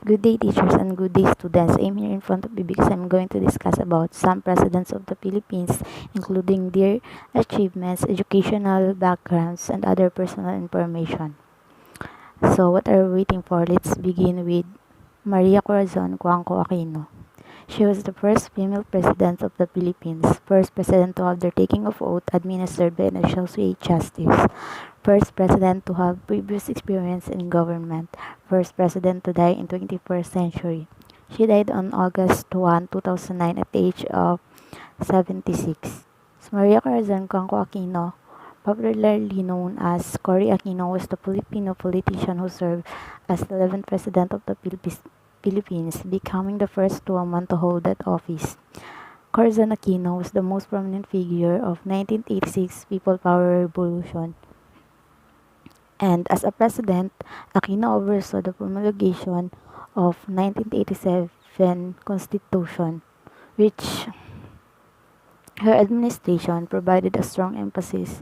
Good day, teachers, and good day, students. I'm here in front of you because I'm going to discuss about some presidents of the Philippines, including their achievements, educational backgrounds, and other personal information. So, what are we waiting for? Let's begin with Maria Corazon Aquino. She was the first female president of the Philippines, first president to have their taking of oath administered by an associate justice, first president to have previous experience in government, first president to die in 21st century. She died on August 1, 2009 at the age of 76. Maria Corazon Aquino, popularly known as Cory Aquino, was the Filipino politician who served as the 11th president of the Philippines, becoming the first woman to hold that office. Corazon Aquino was the most prominent figure of 1986 People Power Revolution. And as a president, Aquino oversaw the promulgation of 1987 Constitution, which her administration provided a strong emphasis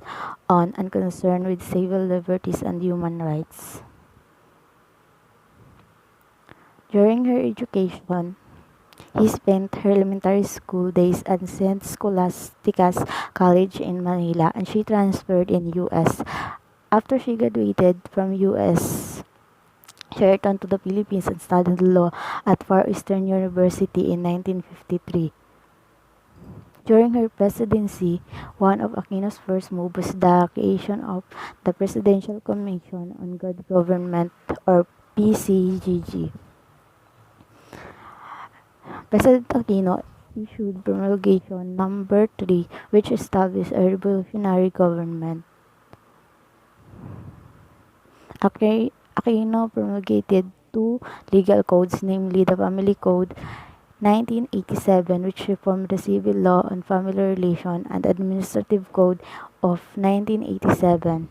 on and concern with civil liberties and human rights. During her education, he spent her elementary school days at St. Scholastica's College in Manila, and she transferred in U.S. After she graduated from U.S., she returned to the Philippines and studied law at Far Eastern University in 1953. During her presidency, one of Aquino's first moves was the creation of the Presidential Commission on Good Government, or PCGG. President Aquino issued Promulgation Number 3, which established a revolutionary government. Aquino promulgated two legal codes, namely the Family Code 1987, which reformed the civil law on family relation, and Administrative Code of 1987.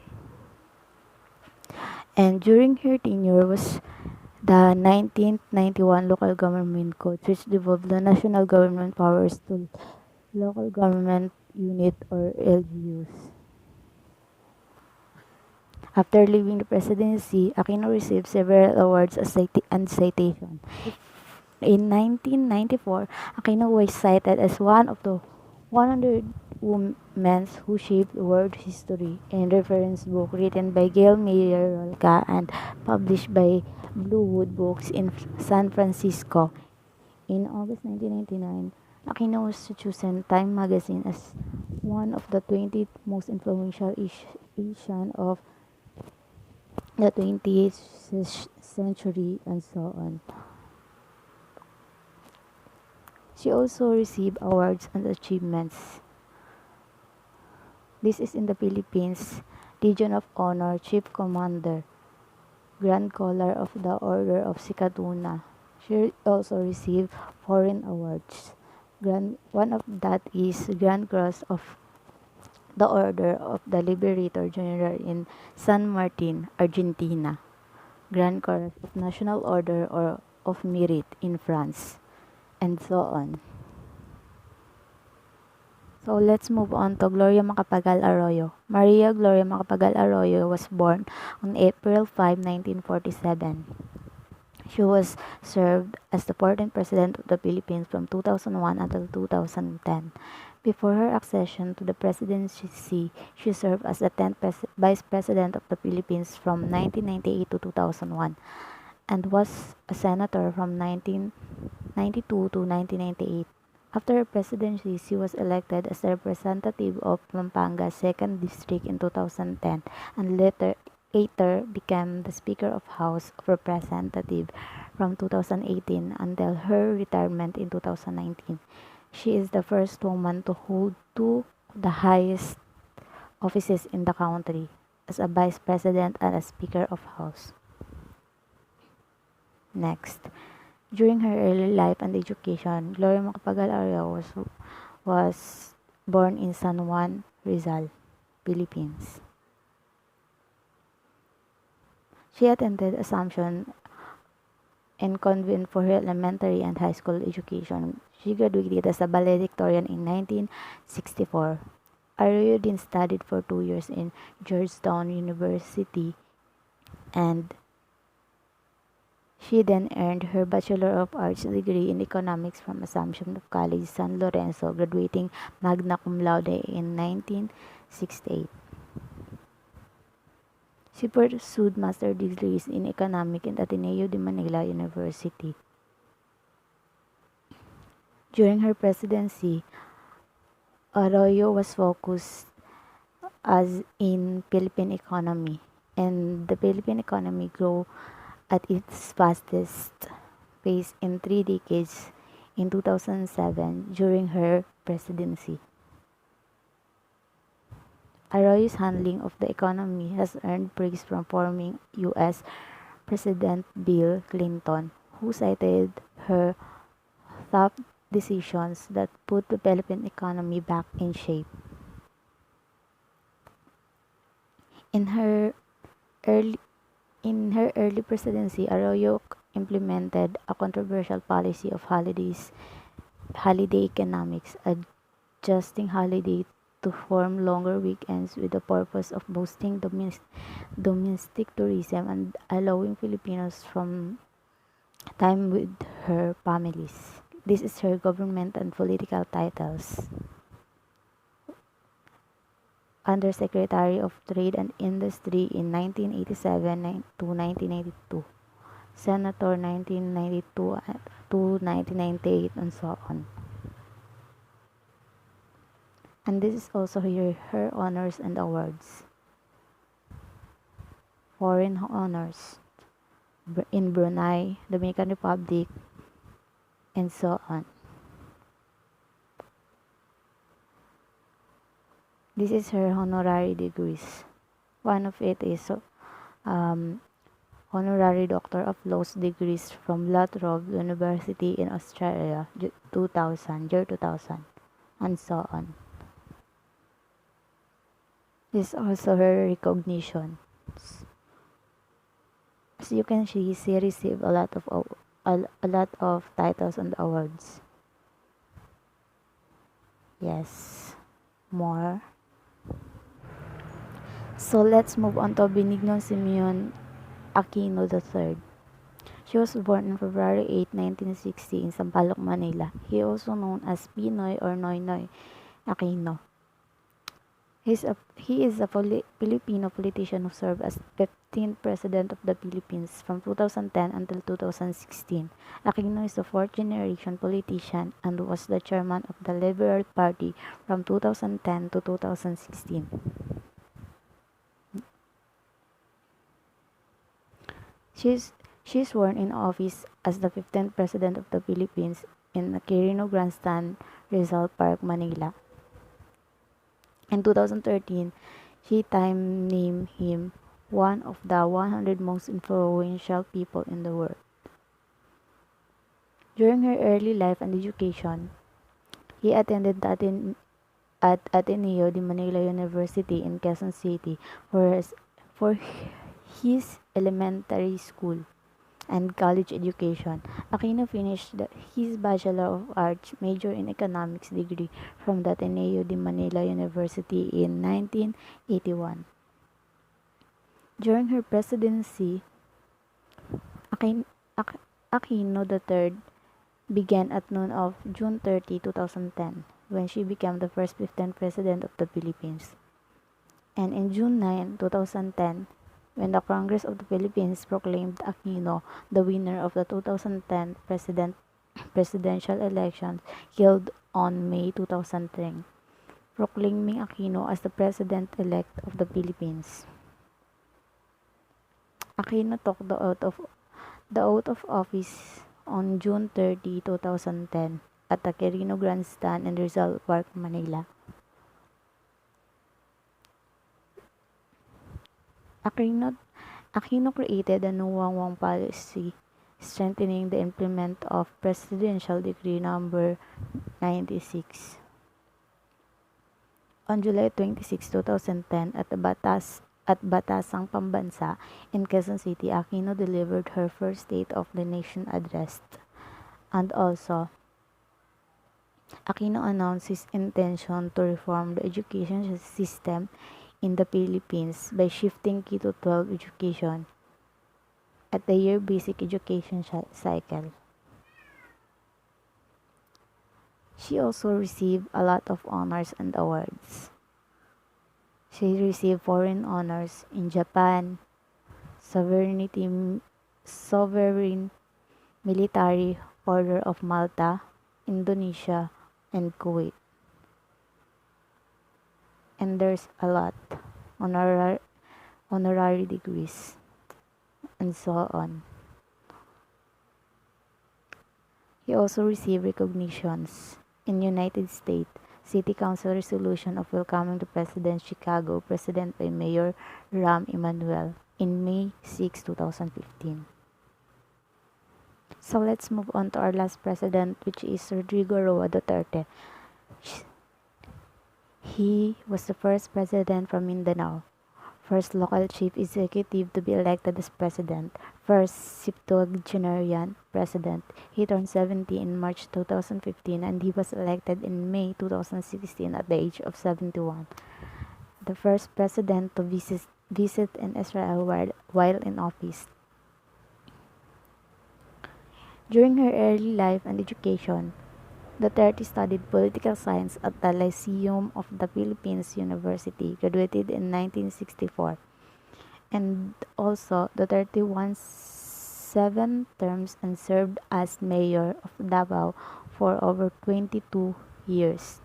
And during her tenure was the 1991 Local Government Code, which devolved the national government powers to local government unit, or LGUs. After leaving the presidency, Aquino received several awards and citations. In 1994, Aquino was cited as one of the 100 women who shaped world history in a reference book written by Gail Mayer Rolka and published by Bluewood Books in San Francisco. In August 1999, Aquino was chosen Time magazine as one of the 20 most influential Asian of the 20th century, and so on. She also received awards and achievements. This is in the Philippines: Legion of Honor, Chief Commander, Grand Collar of the Order of Sikatuna. She also received foreign awards. One of that is Grand Cross of the Order of the Liberator General in San Martin, Argentina, Grand Cross of National Order or of Merit in France, and so on. So let's move on to Gloria Macapagal Arroyo. Maria Gloria Macapagal Arroyo was born on April 5, 1947. She was served as the 14th President of the Philippines from 2001 until 2010. Before her accession to the presidency, she served as the 10th Vice President of the Philippines from 1998 to 2001 and was a senator from 1992 to 1998. After her presidency, she was elected as the representative of Pampanga's 2nd District in 2010 and later became the Speaker of House of Representatives from 2018 until her retirement in 2019. She is the first woman to hold two of the highest offices in the country, as a Vice President and a Speaker of House. Next, during her early life and education, Gloria Macapagal Arroyo was born in San Juan, Rizal, Philippines. She attended Assumption and convent for her elementary and high school education. She graduated as a valedictorian in 1964. Arroyo then studied for 2 years in Georgetown University, and She then earned her Bachelor of Arts degree in Economics from Assumption College, San Lorenzo, graduating magna cum laude in 1968. She pursued master degrees in Economics in Ateneo de Manila University. During her presidency, Arroyo was focused as in Philippine economy, and the Philippine economy grew at its fastest pace in 3 decades in 2007 during her presidency. Arroyo's handling of the economy has earned praise from former U.S. President Bill Clinton, who cited her tough decisions that put the Philippine economy back in shape. In her early presidency, Arroyo implemented a controversial policy of holiday economics, adjusting holiday to form longer weekends with the purpose of boosting domestic tourism and allowing Filipinos from time with her families. This is her government and political titles. Undersecretary of Trade and Industry in 1987 to 1992, Senator 1992 to 1998, and so on. And this is also her honors and awards. Foreign honors in Brunei, Dominican Republic, and so on. This is her honorary degrees. One of it is Honorary Doctor of Laws degrees from La Trobe University in Australia, year 2000, and so on. This is also her recognition. As you can see, she received a lot of titles and awards. Yes, more. So let's move on to Benigno Simeon Aquino III. She was born on February 8, 1960 in Sampaloc, Manila. He also known as Pinoy or Noynoy Aquino. He is a Filipino politician who served as 15th President of the Philippines from 2010 until 2016. Aquino is a fourth-generation politician and was the chairman of the Liberal Party from 2010 to 2016. She is sworn in office as the 15th President of the Philippines in the Quirino Grandstand, Rizal Park, Manila. In 2013, she Time named him one of the 100 most influential people in the world. During her early life and education, he attended at Ateneo de Manila University in Quezon City for his elementary school and college education. Aquino finished his Bachelor of Arts major in Economics degree from the Ateneo de Manila University in 1981. During her presidency, Aquino III began at noon of June 30, 2010, when she became the first 15th President of the Philippines. And in June 9, 2010, when the Congress of the Philippines proclaimed Aquino the winner of the 2010 presidential elections held on May 2010, proclaiming Aquino as the President-elect of the Philippines. Aquino took the oath of office on June 30, 2010 at the Quirino Grandstand in Rizal Park, Manila. Aquino created a nuwang policy strengthening the implement of Presidential Decree Number 96. On July 26, 2010, at Batasang Pambansa in Quezon City, Aquino delivered her first State of the Nation address. And also, Aquino announced his intention to reform the education system in the Philippines by shifting K-12 education at the year basic education cycle. She also received a lot of honors and awards. She received foreign honors in Japan, Sovereign Military Order of Malta, Indonesia, and Kuwait. And there's a lot, honorary degrees, and so on. He also received recognitions in United States City Council resolution of welcoming the President Chicago, President by Mayor Rahm Emanuel in May 6, 2015. So let's move on to our last president, which is Rodrigo Duterte. He was the first president from Mindanao, first local chief executive to be elected as president, first septuagenarian president. He turned 70 in March 2015 and he was elected in May 2016 at the age of 71. The first president to visit in Israel while in office. During her early life and education, Duterte studied political science at the Lyceum of the Philippines University, graduated in 1964. And also, Duterte won 7 terms and served as mayor of Davao for over 22 years.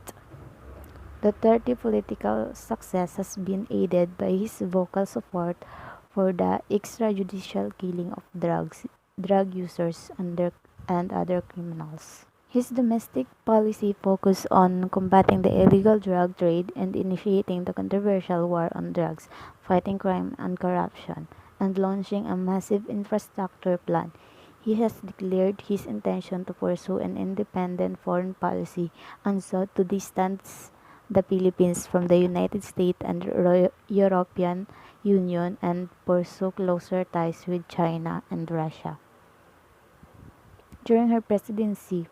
Duterte's political success has been aided by his vocal support for the extrajudicial killing of drug users, and other criminals. His domestic policy focused on combating the illegal drug trade and initiating the controversial war on drugs, fighting crime and corruption, and launching a massive infrastructure plan. He has declared his intention to pursue an independent foreign policy and sought to distance the Philippines from the United States and European Union and pursue closer ties with China and Russia. During her presidency,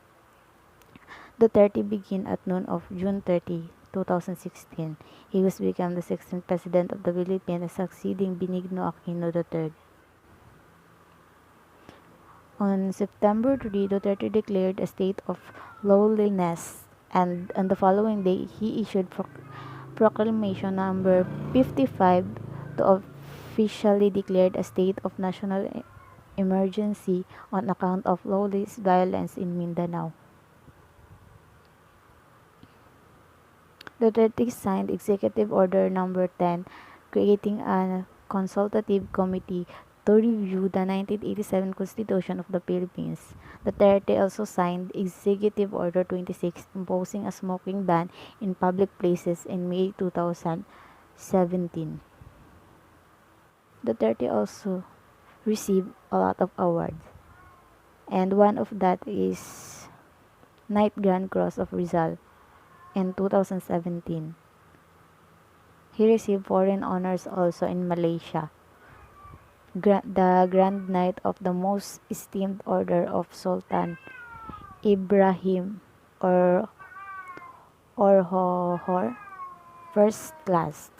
Duterte began at noon of June 30, 2016. He was become the 16th President of the Philippines, succeeding Benigno Aquino III. On September 3, Duterte declared a state of lawlessness, and on the following day, he issued Proclamation number 55 to officially declare a state of national emergency on account of lawless violence in Mindanao. Duterte signed Executive Order number 10, creating a consultative committee to review the 1987 Constitution of the Philippines. Duterte also signed Executive Order 26, imposing a smoking ban in public places in May 2017. Duterte also received a lot of awards, and one of that is Knight Grand Cross of Rizal in 2017. He received foreign honors also in Malaysia. The Grand Knight of the Most Esteemed Order of Sultan Ibrahim or Horhor, First Class,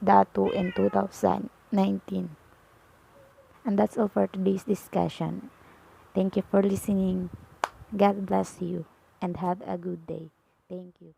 Datu in 2019. And that's all for today's discussion. Thank you for listening. God bless you and have a good day. Thank you.